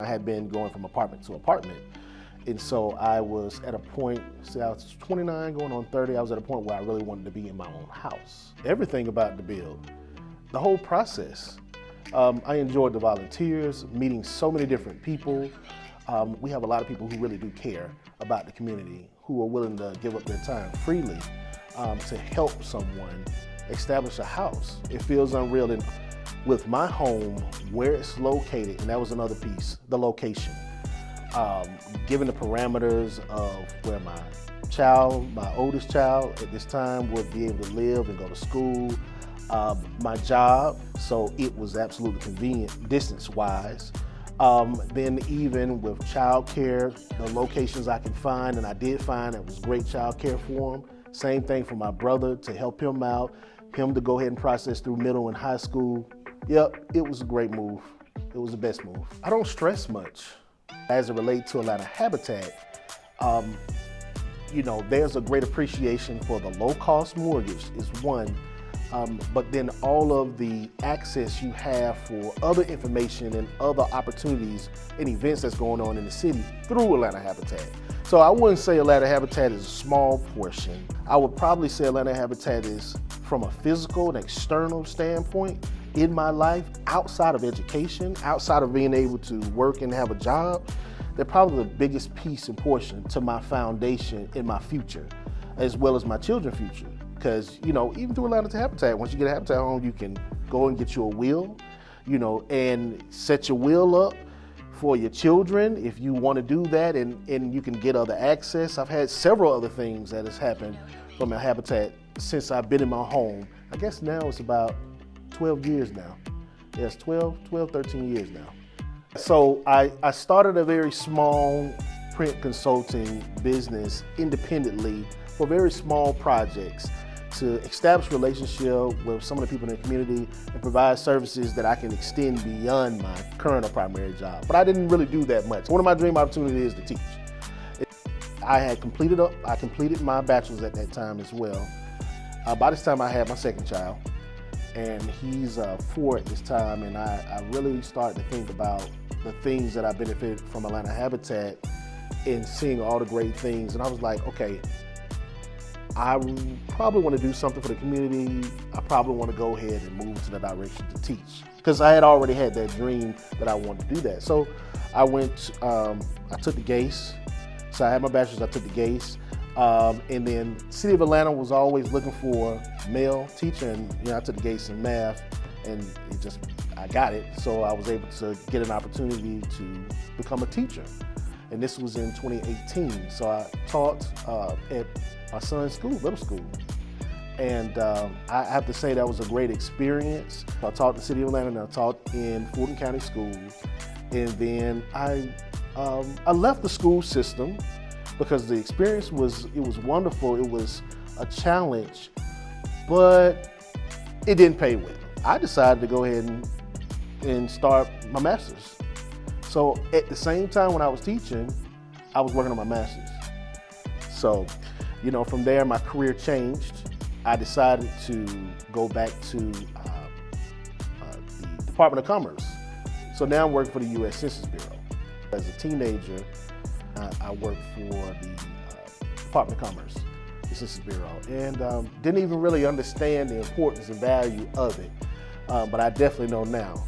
I had been going from apartment to apartment. And so I was at a point, say I was 29 going on 30, I was at a point where I really wanted to be in my own house. Everything about the build, the whole process. I enjoyed the volunteers, meeting so many different people. We have a lot of people who really do care about the community, who are willing to give up their time freely to help someone establish a house. It feels unreal. And with my home, where it's located, and that was another piece, the location. Given the parameters of where my oldest child at this time would be able to live and go to school, my job, so it was absolutely convenient distance-wise. Then even with childcare, the locations I can find, and I did find it was great childcare for him. Same thing for my brother to help him out, him to go ahead and process through middle and high school. Yep, it was a great move. It was the best move. I don't stress much as it relates to Atlanta Habitat. There's a great appreciation for the low-cost mortgage is one, but then all of the access you have for other information and other opportunities and events that's going on in the city through Atlanta Habitat. So I wouldn't say Atlanta Habitat is a small portion. I would probably say Atlanta Habitat is, from a physical and external standpoint, in my life, outside of education, outside of being able to work and have a job, they're probably the biggest piece and portion to my foundation in my future, as well as my children's future. Because, even through Atlanta Habitat, once you get a Habitat home, you can go and get you a will, and set your will up for your children if you want to do that, and you can get other access. I've had several other things that has happened from a Habitat since I've been in my home. I guess now it's about 12 years now. Yes, 12, 13 years now. So I started a very small print consulting business independently for very small projects to establish relationship with some of the people in the community and provide services that I can extend beyond my current or primary job. But I didn't really do that much. One of my dream opportunities is to teach. I completed my bachelor's at that time as well. By this time I had my second child, and he's 4 at this time, and I really started to think about the things that I benefited from Atlanta Habitat and seeing all the great things. And I was like, okay, I probably want to do something for the community. I probably want to go ahead and move to the direction to teach, because I had already had that dream that I wanted to do that. So I took the GACE. So I had my bachelor's, I took the GACE. And then City of Atlanta was always looking for male teacher, and I took the GACE in math, and I got it. So I was able to get an opportunity to become a teacher. And this was in 2018. So I taught at my son's school, middle school. And I have to say that was a great experience. I taught the City of Atlanta, and I taught in Fulton County schools. And then I left the school system because the experience was wonderful. It was a challenge, but it didn't pay well. I decided to go ahead and start my master's. So at the same time when I was teaching, I was working on my master's. So, from there my career changed. I decided to go back to the Department of Commerce. So now I'm working for the U.S. Census Bureau. As a teenager, I worked for the Department of Commerce, the Census Bureau, and didn't even really understand the importance and value of it, but I definitely know now.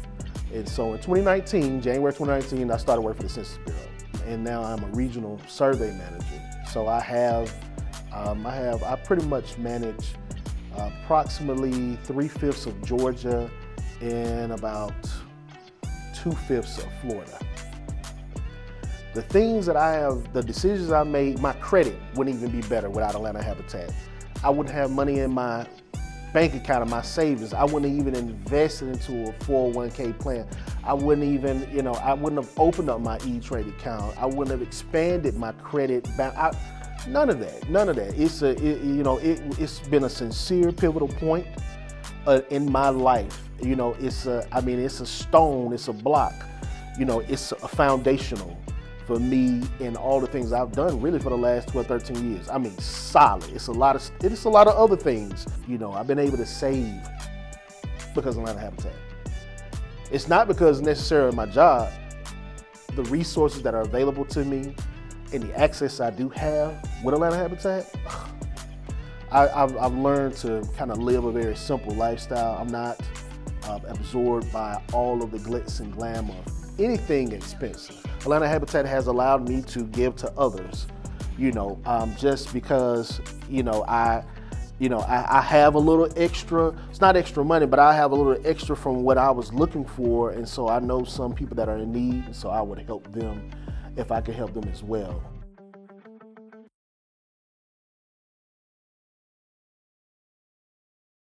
And so in January 2019, I started working for the Census Bureau, and now I'm a regional survey manager. So I pretty much manage approximately 3/5 of Georgia and about 2/5 of Florida. The things that the decisions I made, my credit wouldn't even be better without Atlanta Habitat. I wouldn't have money in my bank account or my savings. I wouldn't even invest into a 401k plan. I wouldn't even, I wouldn't have opened up my E-Trade account. I wouldn't have expanded my credit bank. None of that. It's been a sincere pivotal point in my life. It's a stone, it's a block. It's a foundational for me and all the things I've done really for the last 12, 13 years. Solid. It's a lot of other things. I've been able to save because of Atlanta Habitat. It's not because necessarily of my job. the resources that are available to me and the access I do have with Atlanta Habitat, I've learned to kind of live a very simple lifestyle. I'm not absorbed by all of the glitz and glam of anything expensive. Atlanta Habitat has allowed me to give to others, just because, I have a little extra. It's not extra money, but I have a little extra from what I was looking for. And so I know some people that are in need, so I would help them if I could help them as well.